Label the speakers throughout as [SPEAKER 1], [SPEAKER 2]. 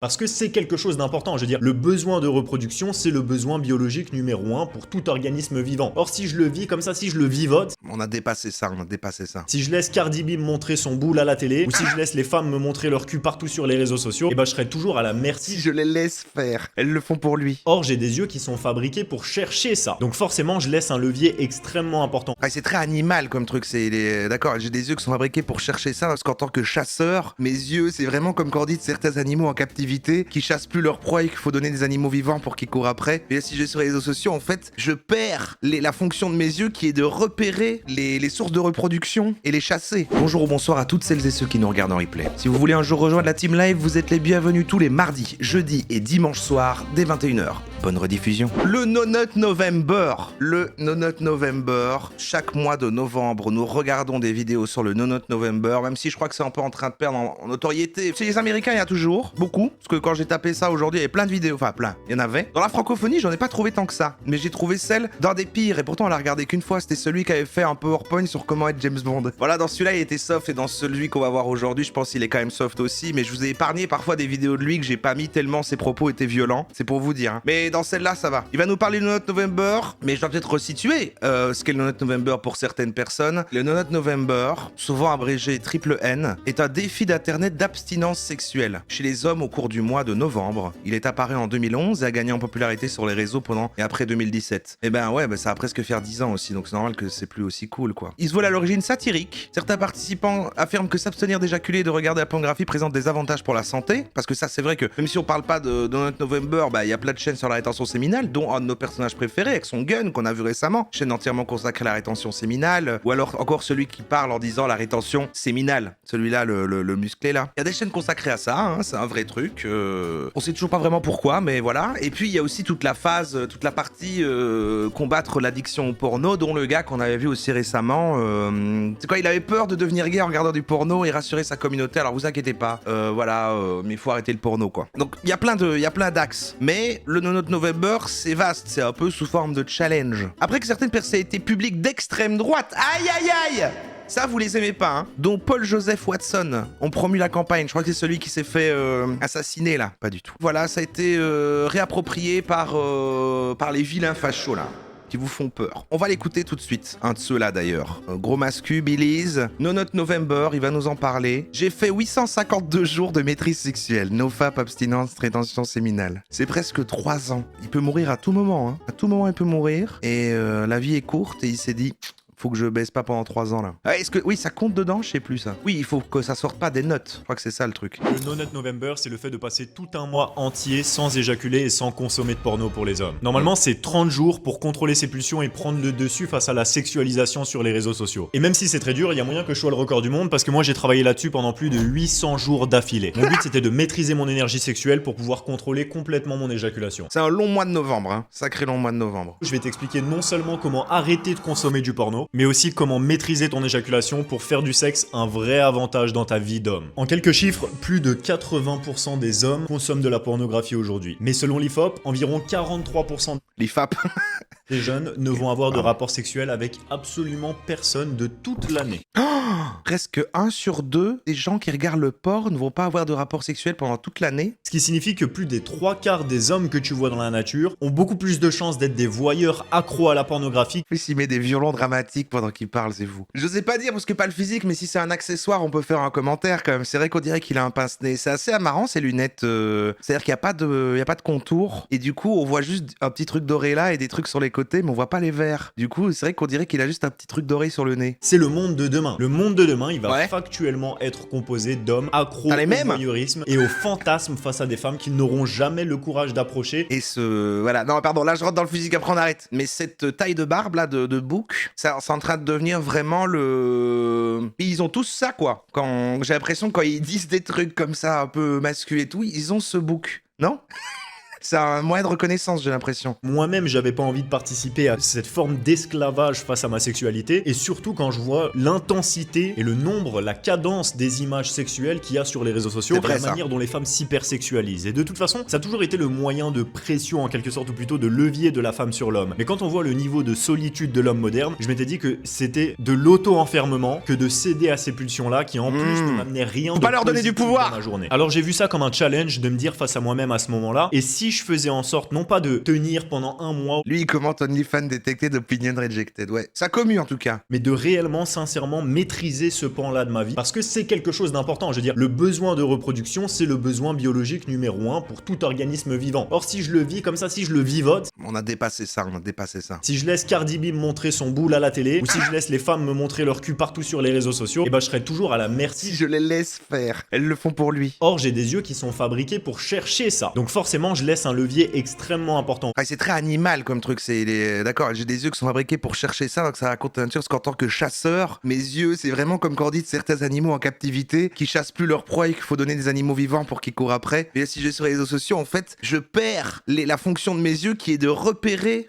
[SPEAKER 1] Parce que c'est quelque chose d'important, je veux dire, le besoin de reproduction, c'est le besoin biologique numéro 1 pour tout organisme vivant. Or, si je le vis comme ça, si je le vivote,
[SPEAKER 2] On a dépassé ça.
[SPEAKER 1] si je laisse Cardi B me montrer son boule à la télé, ou si je laisse les femmes me montrer leur cul partout sur les réseaux sociaux, et ben je serai toujours à la merci.
[SPEAKER 2] Si je les laisse faire, elles le font pour lui.
[SPEAKER 1] Or, j'ai des yeux qui sont fabriqués pour chercher ça. Donc forcément, je laisse un levier extrêmement important.
[SPEAKER 2] Ouais, c'est très animal comme truc, D'accord, j'ai des yeux qui sont fabriqués pour chercher ça, parce qu'en tant que chasseur, mes yeux, c'est vraiment comme quand on dit de certains animaux en captivité, qui chassent plus leur proie et qu'il faut donner des animaux vivants pour qu'ils courent après. Et là, si je vais sur les réseaux sociaux, en fait, je perds la fonction de mes yeux qui est de repérer les sources de reproduction et les chasser. Bonjour ou bonsoir à toutes celles et ceux qui nous regardent en replay. Si vous voulez un jour rejoindre la Team Live, vous êtes les bienvenus tous les mardis, jeudis et dimanches soirs dès 21h. Bonne rediffusion. Le No Nut November. Le No Nut November. Chaque mois de novembre, nous regardons des vidéos sur le No Nut November, même si je crois que c'est un peu en train de perdre en notoriété. Chez les Américains, il y a toujours beaucoup. Parce que quand j'ai tapé ça aujourd'hui, il y avait plein de vidéos. Enfin, plein. Il y en avait. Dans la francophonie, j'en ai pas trouvé tant que ça. Mais j'ai trouvé celle d'un des pires. Et pourtant, on l'a regardé qu'une fois. C'était celui qui avait fait un PowerPoint sur comment être James Bond. Voilà, dans celui-là, il était soft. Et dans celui qu'on va voir aujourd'hui, je pense qu'il est quand même soft aussi. Mais je vous ai épargné parfois des vidéos de lui que j'ai pas mis tellement ses propos étaient violents. C'est pour vous dire. Hein. Mais dans celle-là, ça va. Il va nous parler du No Nut November. Mais je dois peut-être resituer ce qu'est le No Nut November pour certaines personnes. Le No Nut November, souvent abrégé triple N, est un défi d'internet d'abstinence sexuelle chez les hommes au cours du mois de novembre. Il est apparu en 2011 et a gagné en popularité sur les réseaux pendant et après 2017. Et ben ouais, ça va presque faire 10 ans aussi, donc c'est normal que c'est plus aussi cool quoi. Il se voit à l'origine satirique. Certains participants affirment que s'abstenir d'éjaculer et de regarder la pornographie présente des avantages pour la santé, parce que ça c'est vrai que même si on parle pas de No Nut November, il y a plein de chaînes sur la rétention séminale, dont un de nos personnages préférés avec son gun qu'on a vu récemment, chaîne entièrement consacrée à la rétention séminale, ou alors encore celui qui parle en disant la rétention séminale, celui-là le musclé là. Il y a des chaînes consacrées à ça, hein, c'est un vrai truc. On sait toujours pas vraiment pourquoi, mais voilà. Et puis il y a aussi toute la phase, toute la partie combattre l'addiction au porno, dont le gars qu'on avait vu aussi récemment, c'est quoi, il avait peur de devenir gay en regardant du porno et rassurer sa communauté. Alors vous inquiétez pas, mais il faut arrêter le porno quoi. Donc il y a plein d'axes. Mais le No Nut November, c'est vaste, c'est un peu sous forme de challenge. Après que certaines personnalités publiques d'extrême droite, aïe aïe aïe, ça, vous les aimez pas, hein. Dont Paul-Joseph Watson ont promu la campagne. Je crois que c'est celui qui s'est fait assassiner, là. Pas du tout. Voilà, ça a été réapproprié par les vilains fachos, là, qui vous font peur. On va l'écouter tout de suite. Un de ceux-là, d'ailleurs. Gros mascu, Billy's. No Nut November, il va nous en parler. J'ai fait 852 jours de maîtrise sexuelle. NoFap, abstinence, rétention séminale. C'est presque 3 ans. Il peut mourir à tout moment, hein. À tout moment, il peut mourir. Et la vie est courte et il s'est dit... Faut que je baisse pas pendant 3 ans là. Ah, est-ce que oui, ça compte dedans? Je sais plus ça. Oui, il faut que ça sorte pas des notes. Je crois que c'est ça le truc.
[SPEAKER 1] Le No Nut November, c'est le fait de passer tout un mois entier sans éjaculer et sans consommer de porno pour les hommes. Normalement, c'est 30 jours pour contrôler ses pulsions et prendre le dessus face à la sexualisation sur les réseaux sociaux. Et même si c'est très dur, il y a moyen que je sois le record du monde parce que moi j'ai travaillé là-dessus pendant plus de 800 jours d'affilée. Mon but c'était de maîtriser mon énergie sexuelle pour pouvoir contrôler complètement mon éjaculation.
[SPEAKER 2] C'est un long mois de novembre, hein. Sacré long mois de novembre.
[SPEAKER 1] Je vais t'expliquer non seulement comment arrêter de consommer du porno, mais aussi comment maîtriser ton éjaculation pour faire du sexe un vrai avantage dans ta vie d'homme. En quelques chiffres, plus de 80% des hommes consomment de la pornographie aujourd'hui. Mais selon l'IFOP, environ 43%
[SPEAKER 2] L'IFAP.
[SPEAKER 1] des jeunes ne vont avoir de rapport sexuel avec absolument personne de toute l'année.
[SPEAKER 2] Presque 1 sur 2 des gens qui regardent le porn ne vont pas avoir de rapport sexuel pendant toute l'année.
[SPEAKER 1] Ce qui signifie que plus des 3/4 des hommes que tu vois dans la nature ont beaucoup plus de chances d'être des voyeurs accros à la pornographie.
[SPEAKER 2] En plus, il met des violons dramatiques pendant qu'il parle, c'est vous. Je sais pas dire parce que pas le physique, mais si c'est un accessoire, on peut faire un commentaire quand même. C'est vrai qu'on dirait qu'il a un pince-nez. C'est assez marrant ces lunettes. C'est-à-dire qu'il y a pas de contour et du coup on voit juste un petit truc doré là et des trucs sur les côtés, mais on voit pas les verres. Du coup, c'est vrai qu'on dirait qu'il a juste un petit truc doré sur le nez.
[SPEAKER 1] C'est le monde de demain. Le monde de demain, il va factuellement être composé d'hommes accros au voyeurisme et au fantasme face à des femmes qui n'auront jamais le courage d'approcher.
[SPEAKER 2] Et voilà, non pardon, là je rentre dans le physique, après on arrête. Mais cette taille de barbe là, de bouc, c'est en train de devenir vraiment le... Ils ont tous ça quoi. J'ai l'impression quand ils disent des trucs comme ça, un peu masculins et tout, ils ont ce bouc, non? C'est un moyen de reconnaissance, j'ai l'impression.
[SPEAKER 1] Moi-même, j'avais pas envie de participer à cette forme d'esclavage face à ma sexualité, et surtout quand je vois l'intensité et le nombre, la cadence des images sexuelles qu'il y a sur les réseaux sociaux,
[SPEAKER 2] C'est vrai,
[SPEAKER 1] la manière dont les femmes s'hypersexualisent. Et de toute façon, ça a toujours été le moyen de pression en quelque sorte, ou plutôt de levier de la femme sur l'homme. Mais quand on voit le niveau de solitude de l'homme moderne, je m'étais dit que c'était de l'auto-enfermement que de céder à ces pulsions-là, qui en plus ne m'amenaient rien
[SPEAKER 2] Faut
[SPEAKER 1] de
[SPEAKER 2] pas leur donner du
[SPEAKER 1] positif
[SPEAKER 2] pouvoir.
[SPEAKER 1] dans ma journée. Alors j'ai vu ça comme un challenge de me dire face à moi-même à ce moment-là, et si je faisais en sorte non pas de tenir pendant un mois,
[SPEAKER 2] Lui, il commente OnlyFans Detected, Opinion Rejected. Ouais, ça commu en tout cas.
[SPEAKER 1] mais de réellement, sincèrement maîtriser ce pan-là de ma vie, parce que c'est quelque chose d'important. Je veux dire, le besoin de reproduction, c'est le besoin biologique numéro 1 pour tout organisme vivant. Or, si je le vis comme ça, si je le vivote,
[SPEAKER 2] On a dépassé ça.
[SPEAKER 1] si je laisse Cardi B me montrer son boule à la télé, ou si je laisse les femmes me montrer leur cul partout sur les réseaux sociaux, et ben je serai toujours à la
[SPEAKER 2] Si
[SPEAKER 1] merci.
[SPEAKER 2] je les laisse faire, elles le font pour lui.
[SPEAKER 1] Or, j'ai des yeux qui sont fabriqués pour chercher ça. Donc forcément, je laisse un levier extrêmement important.
[SPEAKER 2] Ah, c'est très animal comme truc, d'accord, j'ai des yeux qui sont fabriqués pour chercher ça, donc ça raconte la nature, parce qu'en tant que chasseur, mes yeux, c'est vraiment comme quand on dit de certains animaux en captivité, qui chassent plus leur proie et qu'il faut donner des animaux vivants pour qu'ils courent après. Mais si je vais sur les réseaux sociaux, en fait, je perds la fonction de mes yeux qui est de repérer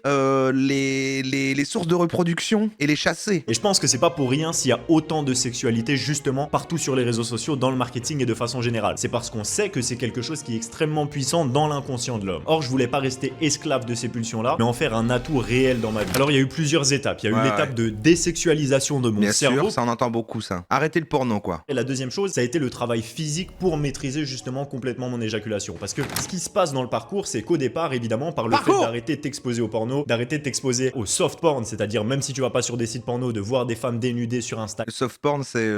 [SPEAKER 2] les sources de reproduction et les chasser.
[SPEAKER 1] Et je pense que c'est pas pour rien s'il y a autant de sexualité justement partout sur les réseaux sociaux, dans le marketing et de façon générale. C'est parce qu'on sait que c'est quelque chose qui est extrêmement puissant dans l'inconscient de l'homme. Or, je voulais pas rester esclave de ces pulsions-là, mais en faire un atout réel dans ma vie. Alors, il y a eu plusieurs étapes. Il y a eu l'étape de désexualisation de mon
[SPEAKER 2] Bien
[SPEAKER 1] cerveau.
[SPEAKER 2] sûr, ça on entend beaucoup ça. Arrêtez le porno, quoi.
[SPEAKER 1] Et la deuxième chose, ça a été le travail physique pour maîtriser justement complètement mon éjaculation. Parce que ce qui se passe dans le parcours, c'est qu'au départ, évidemment, par le fait d'arrêter de t'exposer au porno, d'arrêter de t'exposer au soft porn, c'est-à-dire même si tu vas pas sur des sites porno, de voir des femmes dénudées sur Insta,
[SPEAKER 2] Le soft porn, c'est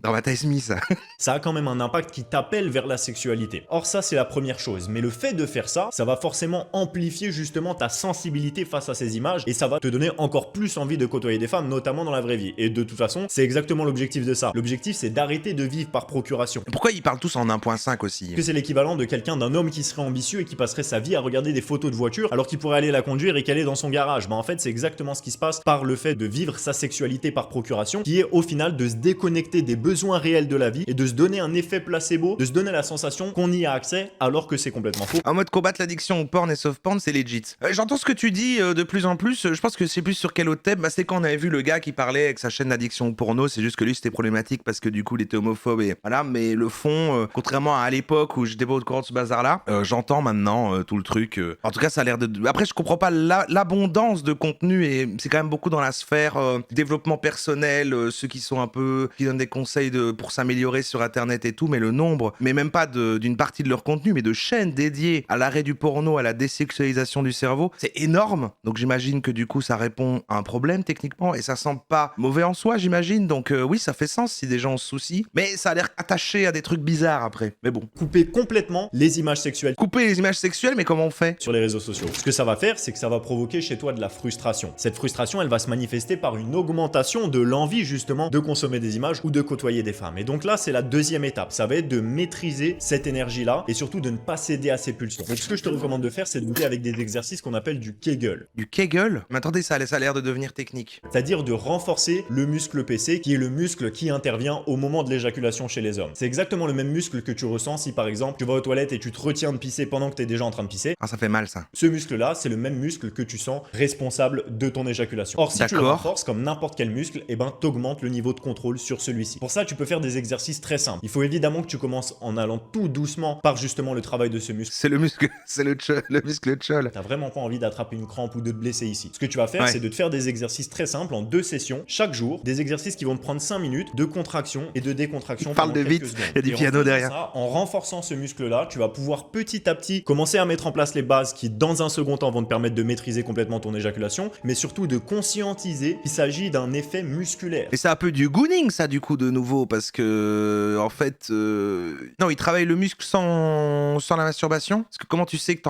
[SPEAKER 2] Dramatize Me, ça.
[SPEAKER 1] ça a quand même un impact qui t'appelle vers la sexualité. Or ça, c'est la première chose. Mais le fait de faire ça, ça va forcément amplifier justement ta sensibilité face à ces images, et ça va te donner encore plus envie de côtoyer des femmes, notamment dans la vraie vie. Et de toute façon, c'est exactement l'objectif de ça. L'objectif, c'est d'arrêter de vivre par procuration.
[SPEAKER 2] Pourquoi ils parlent tous en 1.5 aussi?
[SPEAKER 1] Que c'est l'équivalent de quelqu'un, d'un homme qui serait ambitieux et qui passerait sa vie à regarder des photos de voitures alors qu'il pourrait aller la conduire et qu'elle est dans son garage. Bah en fait, c'est exactement ce qui se passe par le fait de vivre sa sexualité par procuration, qui est au final de se déconnecter des besoins réels de la vie et de se donner un effet placebo, de se donner la sensation qu'on y a accès alors que c'est complètement faux.
[SPEAKER 2] En mode combattre l'addiction au porn et soft porn, c'est legit. J'entends ce que tu dis de plus en plus. Je pense que c'est plus sur quel autre thème. Bah, c'est quand on avait vu le gars qui parlait avec sa chaîne d'addiction au porno. C'est juste que lui, c'était problématique parce que du coup, il était homophobe et voilà. Mais le fond, contrairement à l'époque où j'étais pas au courant de ce bazar-là, j'entends maintenant tout le truc. En tout cas, ça a l'air de. Après, je comprends pas l'abondance de contenu et c'est quand même beaucoup dans la sphère développement personnel, ceux qui sont un peu qui donnent des conseils pour s'améliorer sur Internet et tout. Mais le nombre, mais même pas d'une partie de leur contenu, mais de chaînes dédiées à l'arrêt du porno, à la désexualisation du cerveau, c'est énorme. Donc j'imagine que du coup ça répond à un problème techniquement et ça semble pas mauvais en soi, j'imagine. Donc oui, ça fait sens si des gens ont ce souci, mais ça a l'air attaché à des trucs bizarres après. Mais bon.
[SPEAKER 1] Couper complètement les images sexuelles
[SPEAKER 2] Couper les images sexuelles, mais comment on fait?
[SPEAKER 1] sur les réseaux sociaux. Ce que ça va faire, c'est que ça va provoquer chez toi de la frustration. Cette frustration, elle va se manifester par une augmentation de l'envie justement de consommer des images ou de côtoyer des femmes. Et donc là, c'est la deuxième étape. Ça va être de maîtriser cette énergie-là et surtout de ne pas céder à ses pulsions. Donc ce que je te recommande de faire, c'est de boucler avec des exercices qu'on appelle du Kegel.
[SPEAKER 2] Du Kegel? Mais attendez, ça a l'air de devenir technique.
[SPEAKER 1] C'est-à-dire de renforcer le muscle PC, qui est le muscle qui intervient au moment de l'éjaculation chez les hommes. C'est exactement le même muscle que tu ressens si par exemple tu vas aux toilettes et tu te retiens de pisser pendant que tu es déjà en train de pisser.
[SPEAKER 2] Ah, ça fait mal ça.
[SPEAKER 1] Ce muscle-là, c'est le même muscle que tu sens responsable de ton éjaculation. Or, si tu le renforces comme n'importe quel muscle, eh ben, t'augmentes le niveau de contrôle sur celui-ci. Pour ça, tu peux faire des exercices très simples. Il faut évidemment que tu commences en allant tout doucement par justement le travail de ce muscle.
[SPEAKER 2] C'est le muscle, c'est le muscle chol.
[SPEAKER 1] T'as vraiment pas envie d'attraper une crampe ou de te blesser ici. Ce que tu vas faire, c'est de te faire des exercices très simples en 2 sessions, chaque jour, des exercices qui vont te prendre 5 minutes de contraction et de décontraction.
[SPEAKER 2] Parle de vite, il y a du piano derrière.
[SPEAKER 1] Ça, en renforçant ce muscle-là, tu vas pouvoir petit à petit commencer à mettre en place les bases qui, dans un second temps, vont te permettre de maîtriser complètement ton éjaculation, mais surtout de conscientiser qu'il s'agit d'un effet musculaire.
[SPEAKER 2] Et c'est un peu du gooning, ça, du coup, de nouveau, parce que, en fait, non, il travaille le muscle sans la masturbation. Parce que comment tu sais que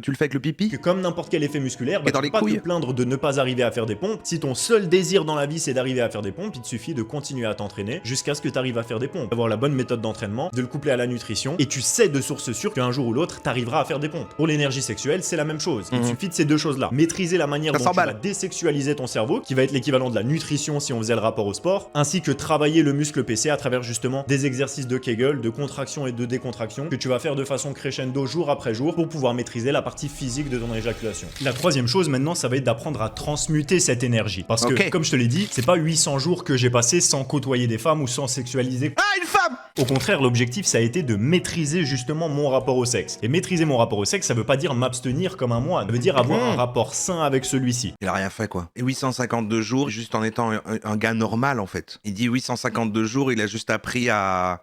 [SPEAKER 2] tu le fais avec le pipi?
[SPEAKER 1] Que comme n'importe quel effet musculaire,
[SPEAKER 2] dans
[SPEAKER 1] tu
[SPEAKER 2] les
[SPEAKER 1] peux pas
[SPEAKER 2] couilles.
[SPEAKER 1] te plaindre de ne pas arriver à faire des pompes. Si ton seul désir dans la vie, c'est d'arriver à faire des pompes, il te suffit de continuer à t'entraîner jusqu'à ce que tu arrives à faire des pompes. D'avoir la bonne méthode d'entraînement, de le coupler à la nutrition, et tu sais de source sûre qu'un jour ou l'autre, tu arriveras à faire des pompes. Pour l'énergie sexuelle, c'est la même chose. Il suffit de ces deux choses-là. Maîtriser la manière dont tu vas désexualiser ton cerveau, qui va être l'équivalent de la nutrition si on faisait le rapport au sport, ainsi que travailler le muscle PC à travers justement des exercices de Kegel, de contraction et de décontraction, que tu vas faire de façon crescendo jour après jour pour pouvoir maîtriser la partie physique de ton éjaculation. La troisième chose maintenant, ça va être d'apprendre à transmuter cette énergie. Parce que, comme je te l'ai dit, c'est pas 800 jours que j'ai passé sans côtoyer des femmes ou sans sexualiser.
[SPEAKER 2] Ah, une femme!
[SPEAKER 1] Au contraire, l'objectif, ça a été de maîtriser justement mon rapport au sexe. Et maîtriser mon rapport au sexe, ça veut pas dire m'abstenir comme un moine. Ça veut dire avoir un rapport sain avec celui-ci.
[SPEAKER 2] Il a rien fait, quoi. Et 852 jours, juste en étant un gars normal, en fait. Il dit 852 jours, il a juste appris à...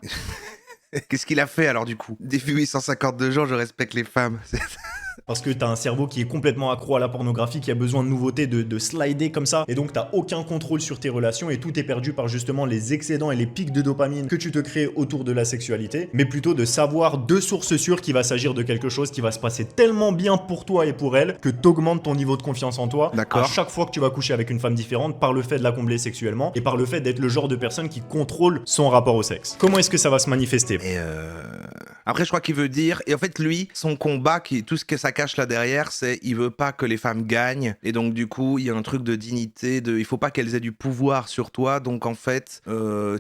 [SPEAKER 2] Qu'est-ce qu'il a fait, alors, du coup? Depuis 852 jours, je respecte les femmes.
[SPEAKER 1] Parce que t'as un cerveau qui est complètement accro à la pornographie, qui a besoin de nouveautés, de slider comme ça, et donc t'as aucun contrôle sur tes relations, et tout est perdu par justement les excédents et les pics de dopamine que tu te crées autour de la sexualité, mais plutôt de savoir de sources sûres qu'il va s'agir de quelque chose qui va se passer tellement bien pour toi et pour elle, que t'augmentes ton niveau de confiance en toi à chaque fois que tu vas coucher avec une femme différente, par le fait de la combler sexuellement, et par le fait d'être le genre de personne qui contrôle son rapport au sexe. Comment est-ce que ça va se manifester?
[SPEAKER 2] Après, je crois qu'il veut dire, et en fait, lui, son combat, tout ce que ça cache là derrière, c'est il veut pas que les femmes gagnent, et donc du coup, il y a un truc de dignité, il faut pas qu'elles aient du pouvoir sur toi, donc en fait,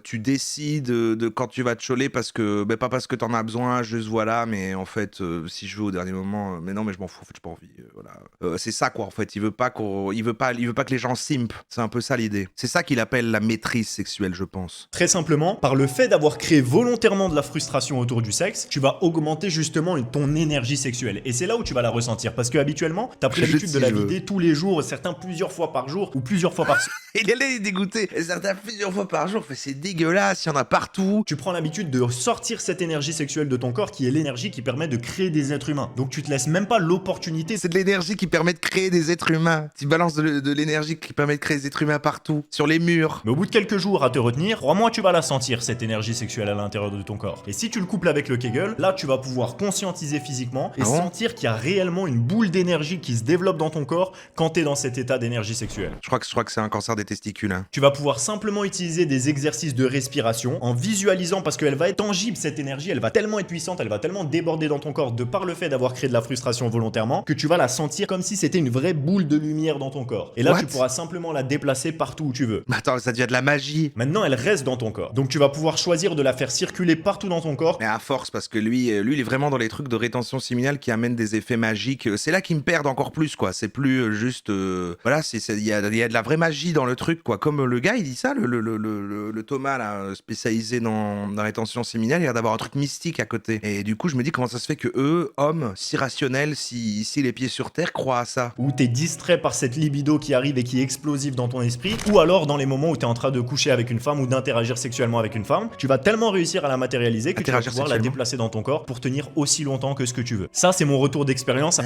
[SPEAKER 2] tu décides de quand tu vas te choler parce que, pas parce que t'en as besoin, juste voilà, mais en fait, si je veux au dernier moment, mais non, mais je m'en fous, en fait, j'ai pas envie, voilà. C'est ça quoi, en fait, il veut pas que les gens simpent, c'est un peu ça l'idée. C'est ça qu'il appelle la maîtrise sexuelle, je pense.
[SPEAKER 1] Très simplement, par le fait d'avoir créé volontairement de la frustration autour du sexe, tu vas augmenter justement ton énergie sexuelle. Et c'est là où tu vas la ressentir. Parce que habituellement, t'as pris l'habitude de la vider tous les jours, certains plusieurs fois par jour ou plusieurs fois par semaine.
[SPEAKER 2] Il allait dégoûter. Et certains plusieurs fois par jour, c'est dégueulasse, il y en a partout.
[SPEAKER 1] Tu prends l'habitude de sortir cette énergie sexuelle de ton corps qui est l'énergie qui permet de créer des êtres humains. Donc tu te laisses même pas l'opportunité.
[SPEAKER 2] C'est de l'énergie qui permet de créer des êtres humains. Tu balances de l'énergie qui permet de créer des êtres humains partout, sur les murs.
[SPEAKER 1] Mais au bout de quelques jours à te retenir, crois-moi, tu vas la sentir, cette énergie sexuelle à l'intérieur de ton corps. Et si tu le couples avec le Kegel, là tu vas pouvoir conscientiser physiquement et sentir qu'il y a réellement une boule d'énergie qui se développe dans ton corps quand t'es dans cet état d'énergie sexuelle.
[SPEAKER 2] Je crois que c'est un cancer des testicules. Hein.
[SPEAKER 1] Tu vas pouvoir simplement utiliser des exercices de respiration en visualisant, parce qu'elle va être tangible cette énergie, elle va tellement être puissante, elle va tellement déborder dans ton corps de par le fait d'avoir créé de la frustration volontairement que tu vas la sentir comme si c'était une vraie boule de lumière dans ton corps. Et là tu pourras simplement la déplacer partout où tu veux.
[SPEAKER 2] Mais attends, ça devient de la magie.
[SPEAKER 1] Maintenant elle reste dans ton corps. Donc tu vas pouvoir choisir de la faire circuler partout dans ton corps.
[SPEAKER 2] Mais à force, parce que lui il est vraiment dans les trucs de rétention séminale qui amènent des effets magiques. C'est là qu'ils me perdent encore plus, quoi. C'est plus juste... Voilà, il y a de la vraie magie dans le truc, quoi. Comme le gars, il dit ça, le Thomas, là, spécialisé dans la rétention séminale, il a d'avoir un truc mystique à côté. Et du coup, je me dis comment ça se fait que eux, hommes, si rationnels, si les pieds sur terre, croient à ça.
[SPEAKER 1] Ou t'es distrait par cette libido qui arrive et qui est explosive dans ton esprit, ou alors dans les moments où t'es en train de coucher avec une femme ou d'interagir sexuellement avec une femme, tu vas tellement réussir à la matérialiser que tu vas pouvoir la déplacer dans ton corps pour tenir aussi longtemps que ce que tu veux. Ça, c'est mon retour d'expérience.
[SPEAKER 2] De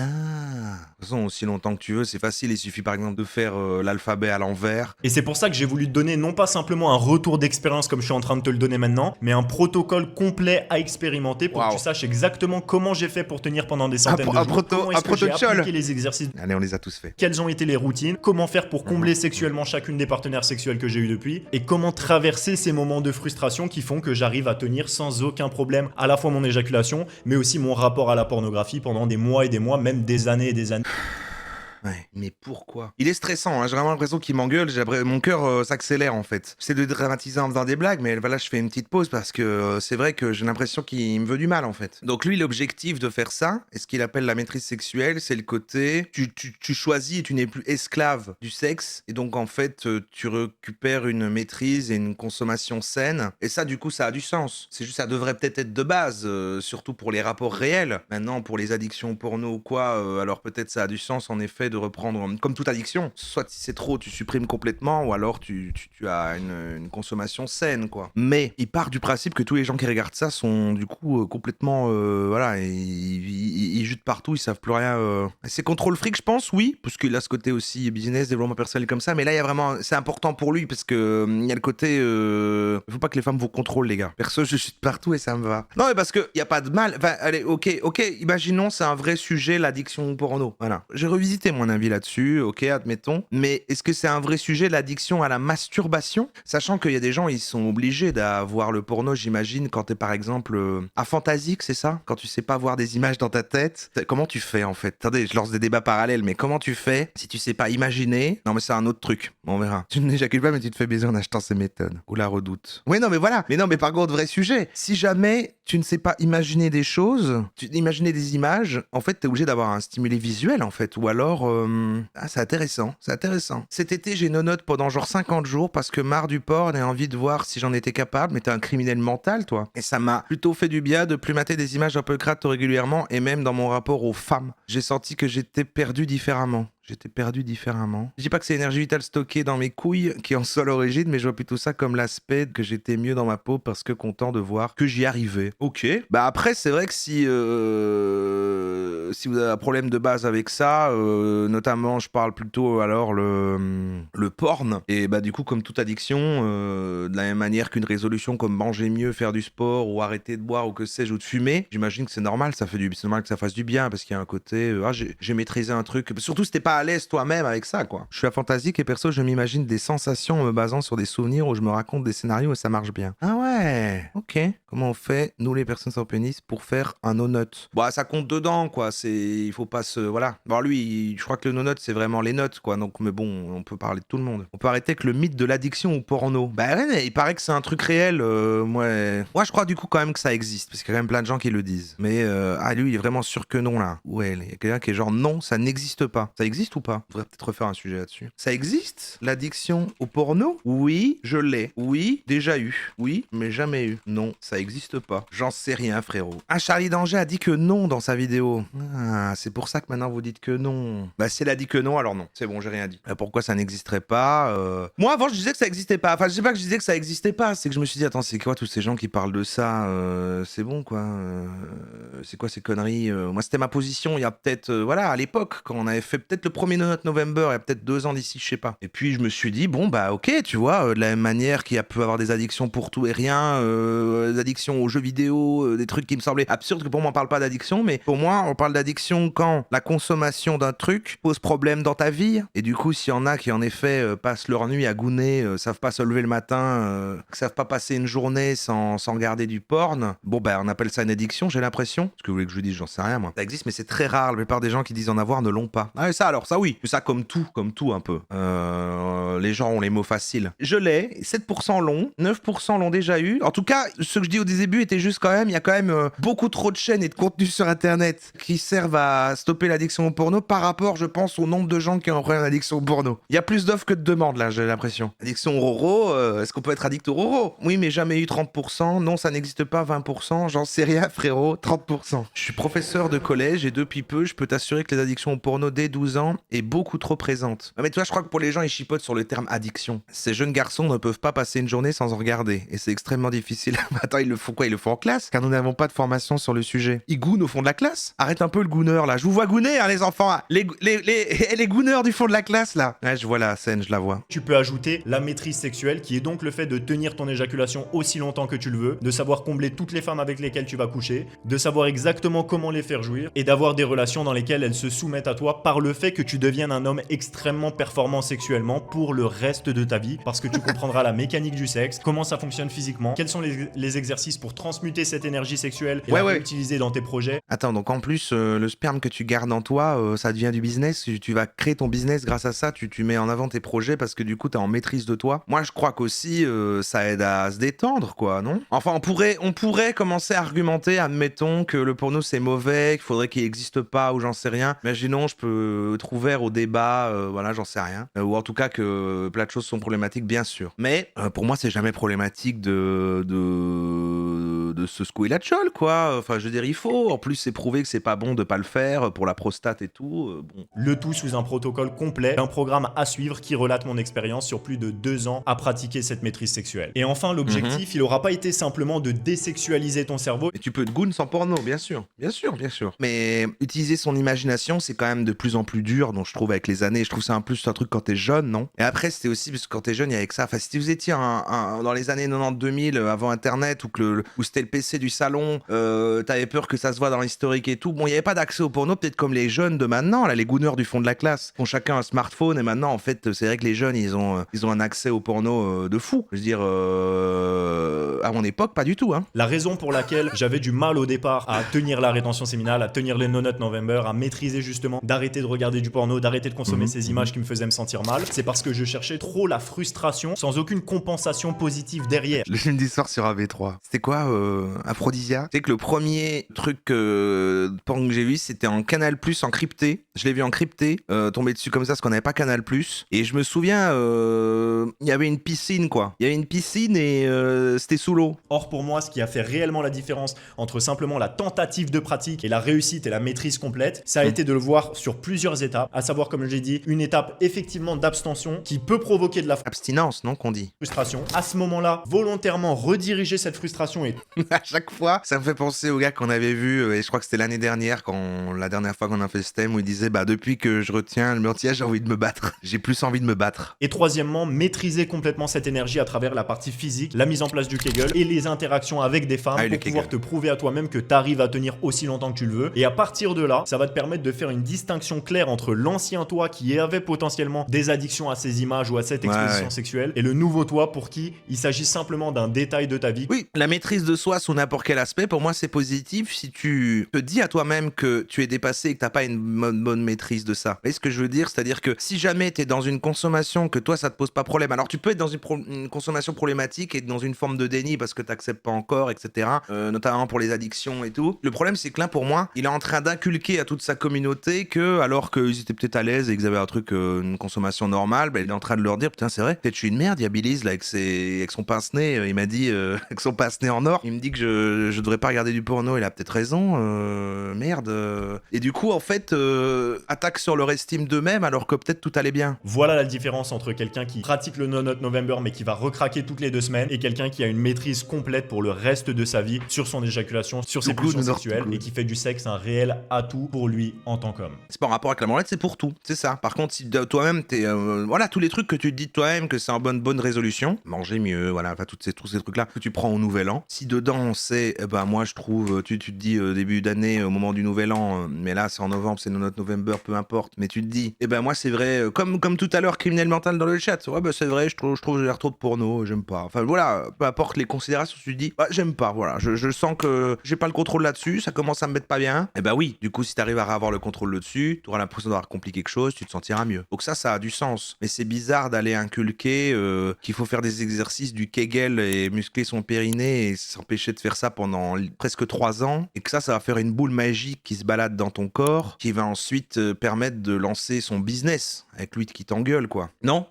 [SPEAKER 2] toute façon, aussi longtemps que tu veux, c'est facile. Il suffit par exemple de faire l'alphabet à l'envers.
[SPEAKER 1] Et c'est pour ça que j'ai voulu te donner non pas simplement un retour d'expérience comme je suis en train de te le donner maintenant, mais un protocole complet à expérimenter pour que tu saches exactement comment j'ai fait pour tenir pendant des centaines de jours. Comment est-ce que j'ai appliqué les exercices.
[SPEAKER 2] Allez, on les a tous faits.
[SPEAKER 1] Quelles ont été les routines, comment faire pour combler sexuellement chacune des partenaires sexuels que j'ai eu depuis, et comment traverser ces moments de frustration qui font que j'arrive à tenir sans aucun problème à la fois mon éjaculation, mais aussi mon rapport à la pornographie pendant des mois et des mois, même des années et des années.
[SPEAKER 2] Ouais, mais pourquoi? Il est stressant, hein, j'ai vraiment l'impression qu'il m'engueule, mon cœur s'accélère en fait. J'essaie de dramatiser en faisant des blagues, mais là je fais une petite pause parce que c'est vrai que j'ai l'impression qu'il me veut du mal en fait. Donc lui, l'objectif de faire ça, et ce qu'il appelle la maîtrise sexuelle, c'est le côté, tu choisis et tu n'es plus esclave du sexe, et donc en fait tu récupères une maîtrise et une consommation saine, et ça du coup ça a du sens. C'est juste ça devrait peut-être être de base, surtout pour les rapports réels. Maintenant pour les addictions porno ou quoi, alors peut-être ça a du sens en effet de reprendre, comme toute addiction, soit si c'est trop tu supprimes complètement, ou alors tu as une consommation saine quoi. Mais il part du principe que tous les gens qui regardent ça sont du coup complètement voilà, ils jutent partout, ils savent plus rien. C'est contrôle fric je pense, oui, parce qu'il a ce côté aussi business, développement personnel comme ça, mais là il y a vraiment, c'est important pour lui parce que il y a le côté il faut pas que les femmes vous contrôlent les gars. Perso je jute partout et ça me va. Non mais parce que y a pas de mal, enfin allez ok, imaginons c'est un vrai sujet l'addiction au porno, voilà. J'ai revisité mon avis là-dessus, ok, admettons. Mais est-ce que c'est un vrai sujet, l'addiction à la masturbation? Sachant qu'il y a des gens, ils sont obligés d'avoir le porno, j'imagine, quand t'es par exemple aphantasique, c'est ça? Quand tu sais pas voir des images dans ta tête tête. Comment tu fais en fait? Attendez, je lance des débats parallèles, mais comment tu fais si tu sais pas imaginer? Non mais c'est un autre truc, on verra. Tu n'éjacules pas mais tu te fais baiser en achetant ces méthodes. Ou la redoute. Oui non mais voilà, mais non mais par contre vrai sujet. Si jamais tu ne sais pas imaginer des choses, imaginer des images, en fait t'es obligé d'avoir un stimulé visuel en fait, ou alors... c'est intéressant, c'est intéressant. Cet été j'ai nonote pendant genre 50 jours parce que marre du porn et envie de voir si j'en étais capable, mais t'es un criminel mental toi. Et ça m'a plutôt fait du bien de plus mater des images un peu crades régulièrement, et même dans mon rapport aux femmes. J'ai senti que j'étais perdu différemment. Je dis pas que c'est l'énergie vitale stockée dans mes couilles qui en soit l'origine, mais je vois plutôt ça comme l'aspect que j'étais mieux dans ma peau parce que content de voir que j'y arrivais. Ok. Bah après, c'est vrai que si vous avez un problème de base avec ça, notamment, je parle plutôt alors le porn, et bah du coup, comme toute addiction, de la même manière qu'une résolution comme manger mieux, faire du sport ou arrêter de boire ou que sais-je, ou de fumer, j'imagine que c'est normal, c'est normal que ça fasse du bien parce qu'il y a un côté, j'ai maîtrisé un truc, surtout si t'es pas à l'aise toi-même avec ça, quoi. Je suis aphantasique et perso, je m'imagine des sensations en me basant sur des souvenirs où je me raconte des scénarios et ça marche bien. Ah ouais, ok. Comment on fait, nous les personnes sans pénis, pour faire un no-note? Bah, ça compte dedans, quoi. Il faut pas se... Voilà. Bon, lui, je crois que le no-note, c'est vraiment les notes, quoi. Donc, mais bon, on peut parler de tout le monde. On peut arrêter avec le mythe de l'addiction au porno. Bah, ouais, il paraît que c'est un truc réel. Moi, je crois du coup quand même que ça existe, parce qu'il y a quand même plein de gens qui le disent. Mais, lui, il est vraiment sûr que non, là. Ouais, il y a quelqu'un qui est genre, non, ça n'existe pas. Ça existe ou pas? On devrait peut-être refaire un sujet là-dessus. Ça existe, l'addiction au porno? Oui, je l'ai. Oui, déjà eu. Oui, mais jamais eu. Non, ça existe pas. J'en sais rien, frérot. Ah, Charlie Danger a dit que non dans sa vidéo. Ah, c'est pour ça que maintenant vous dites que non. Bah, si elle a dit que non, alors non. C'est bon, j'ai rien dit. Pourquoi ça n'existerait pas? Moi, avant, je disais que ça existait pas. Enfin, je sais pas que je disais que ça existait pas. C'est que je me suis dit, attends, c'est quoi tous ces gens qui parlent de ça? C'est bon, quoi. C'est quoi ces conneries? Moi, c'était ma position il y a peut-être, voilà, à l'époque, quand on avait fait peut-être le premier No Note November, il y a peut-être 2 ans d'ici, je sais pas. Et puis, je me suis dit, bon, bah, ok, tu vois, de la même manière qu'il y a peut avoir des addictions pour tout et rien, des addictions aux jeux vidéo, des trucs qui me semblaient absurdes, que pour moi, on parle pas d'addiction, mais pour moi, on parle d'addiction quand la consommation d'un truc pose problème dans ta vie. Et du coup, s'il y en a qui, en effet, passent leur nuit à gouner, savent pas se lever le matin, savent pas passer une journée sans regarder du porn, bon, bah, on appelle ça une addiction, j'ai l'impression. Ce que vous voulez que je vous dise, j'en sais rien, moi. Ça existe, mais c'est très rare. La plupart des gens qui disent en avoir ne l'ont pas. Ah, et ça, alors, ça, oui. Mais ça, comme tout, un peu. Les gens ont les mots faciles. Je l'ai, 7% l'ont, 9% l'ont déjà eu. En tout cas, ce que je dis au début était juste quand même, il y a quand même beaucoup trop de chaînes et de contenus sur Internet qui servent à stopper l'addiction au porno par rapport, je pense, au nombre de gens qui ont une addiction au porno. Il y a plus d'offres que de demandes, là, j'ai l'impression. Addiction au roro, est-ce qu'on peut être addict au roro? Oui, mais jamais eu 30%. Non, ça n'existe pas, 20%. J'en sais rien, frérot, 30%. Je suis professeur de collège et depuis peu, je peux t'assurer que les addictions au porno dès 12 ans est beaucoup trop présente. Mais tu vois, je crois que pour les gens, ils chipotent sur le terme addiction. Ces jeunes garçons ne peuvent pas passer une journée sans en regarder. Et c'est extrêmement difficile. Attends, ils le font quoi? Ils le font en classe? Car nous n'avons pas de formation sur le sujet. Ils gounent au fond de la classe? Arrête un peu le gouneur, là. Je vous vois gouner, hein, les enfants. Les gouneurs du fond de la classe, là. Ouais, je vois la scène, je la vois.
[SPEAKER 1] Tu peux ajouter la maîtrise sexuelle, qui est donc le fait de tenir ton éjaculation aussi longtemps que tu le veux, de savoir combler toutes les femmes avec lesquelles tu vas coucher, de savoir exactement comment les faire jouir, et d'avoir des relations dans lesquelles elles se soumettent à toi par le fait que tu deviennes un homme extrêmement performant sexuellement pour le reste de ta vie, parce que tu comprendras la mécanique du sexe, comment ça fonctionne physiquement, quels sont les exercices pour transmuter cette énergie sexuelle et la réutiliser dans tes projets.
[SPEAKER 2] Attends, donc en plus, le sperme que tu gardes en toi, ça devient du business, tu vas créer ton business grâce à ça, tu mets en avant tes projets parce que du coup, t'es en maîtrise de toi. Moi, je crois qu'aussi, ça aide à se détendre, quoi, non? Enfin, on pourrait commencer à argumenter, admettons, que le porno, c'est mauvais, qu'il faudrait qu'il n'existe pas ou j'en sais rien. Imaginons, je peux être ouvert au débat, voilà, j'en sais rien. Ou en tout cas que plein de choses sont problématiques, bien sûr. Mais pour moi, c'est jamais problématique de se secouer la tchole, quoi. Enfin, je veux dire, il faut. En plus, c'est prouvé que c'est pas bon de pas le faire pour la prostate et tout. Bon.
[SPEAKER 1] Le tout sous un protocole complet, un programme à suivre qui relate mon expérience sur plus de 2 ans à pratiquer cette maîtrise sexuelle. Et enfin, l'objectif, il aura pas été simplement de désexualiser ton cerveau.
[SPEAKER 2] Et tu peux te goon sans porno, bien sûr. Bien sûr, bien sûr. Mais utiliser son imagination, c'est quand même de plus en plus dur, donc je trouve avec les années. Je trouve ça un plus un truc quand t'es jeune, non? Et après, c'était aussi, parce que quand t'es jeune, il y avait que ça. Enfin, si vous étiez dans les années 90-2000, avant Internet, où c'était le PC du salon, t'avais peur que ça se voit dans l'historique et tout. Bon, il n'y avait pas d'accès au porno, peut-être comme les jeunes de maintenant, là, les gooners du fond de la classe, ont chacun un smartphone, et maintenant, en fait, c'est vrai que les jeunes, ils ont un accès au porno de fou. Je veux dire, à mon époque, pas du tout, hein.
[SPEAKER 1] La raison pour laquelle j'avais du mal au départ à tenir la rétention séminale, à tenir les No Nut November, à maîtriser justement, d'arrêter de regarder du porno, d'arrêter de consommer ces images qui me faisaient me sentir mal, c'est parce que je cherchais trop la frustration sans aucune compensation positive derrière.
[SPEAKER 2] Le film d'histoire sur AV3. C'était quoi, Aphrodisia? Tu sais que le premier truc porn que j'ai vu, c'était en Canal+, encrypté. Je l'ai vu encrypté, tombé dessus comme ça, parce qu'on n'avait pas Canal+. Et je me souviens, il y avait une piscine, quoi. Il y avait une piscine et c'était sous l'eau.
[SPEAKER 1] Or pour moi, ce qui a fait réellement la différence entre simplement la tentative de pratique et la réussite et la maîtrise complète, ça a été de le voir sur plusieurs étapes, à savoir, comme j'ai dit, une étape effectivement d'abstention qui peut provoquer de la
[SPEAKER 2] Abstinence, non, qu'on dit?
[SPEAKER 1] frustration. À ce moment-là, volontairement rediriger cette frustration et
[SPEAKER 2] À chaque fois, ça me fait penser au gars qu'on avait vu, et je crois que c'était l'année dernière, la dernière fois qu'on a fait ce thème, où il disait, bah depuis que je retiens le meurtrier, j'ai envie de me battre. J'ai plus envie de me battre.
[SPEAKER 1] Et troisièmement, maîtriser complètement cette énergie à travers la partie physique, la mise en place du Kegel et les interactions avec des femmes pour pouvoir te prouver à toi-même que tu arrives à tenir aussi longtemps que tu le veux. Et à partir de là, ça va te permettre de faire une distinction claire entre l'ancien toi qui avait potentiellement des addictions à ces images ou à cette exposition sexuelle et le nouveau toi pour qui il s'agit simplement d'un détail de ta vie.
[SPEAKER 2] Oui, la maîtrise de soi sous n'importe quel aspect, pour moi c'est positif si tu te dis à toi-même que tu es dépassé et que t'as pas une bonne maîtrise de ça. Vous voyez ce que je veux dire? C'est-à-dire que si jamais t'es dans une consommation que toi ça te pose pas problème, alors tu peux être dans une consommation problématique et dans une forme de déni parce que t'acceptes pas encore, etc. Notamment pour les addictions et tout. Le problème c'est que là pour moi, il est en train d'inculquer à toute sa communauté que, alors qu'ils étaient peut-être à l'aise et qu'ils avaient un truc, une consommation normale, bah, il est en train de leur dire, putain c'est vrai, peut-être je suis une merde, il y a Billys là avec son pince-nez, il m'a dit, avec son pince-nez en or, il me dit que je devrais pas regarder du porno, il a peut-être raison, merde. Et du coup en fait, attaque sur leur estime d'eux-mêmes alors que peut-être tout allait bien.
[SPEAKER 1] Voilà la différence entre quelqu'un qui pratique le No Nut November mais qui va recraquer toutes les 2 semaines et quelqu'un qui a une maîtrise complète pour le reste de sa vie sur son éjaculation, sur ses pulsions sexuelles et qui fait du sexe un réel atout pour lui en tant qu'homme.
[SPEAKER 2] C'est pas en rapport avec la branlette, c'est pour tout, c'est ça. Par contre, si toi-même t'es, voilà, tous les trucs que tu te dis de toi-même que c'est en bonne résolution, manger mieux, voilà, enfin tous ces trucs-là que tu prends au nouvel an. Si dedans c'est, moi je trouve, tu te dis début d'année, au moment du nouvel an, mais là c'est en novembre, c'est No Nut November, peu importe, mais tu te dis, moi c'est vrai, comme tout à l'heure, criminel mental dans le chat, ouais c'est vrai, je trouve que j'ai l'air trop de porno, j'aime pas. Enfin voilà, peu importe les considérations, tu te dis, j'aime pas, voilà, je sens que j'ai pas le contrôle là-dessus, ça commence à me mettre pas bien. Oui, du coup si t'arrives à avoir le contrôle là-dessus, tu auras l'impression d'avoir accompli quelque chose, tu te sentiras mieux. Donc ça a du sens. Mais c'est bizarre d'aller inculquer qu'il faut faire des exercices du Kegel et muscler son périnée et s'empêcher de faire ça pendant presque 3 ans, et que ça va faire une boule magique qui se balade dans ton corps, qui va ensuite permettre de lancer son business avec lui qui t'engueule, quoi. Non ?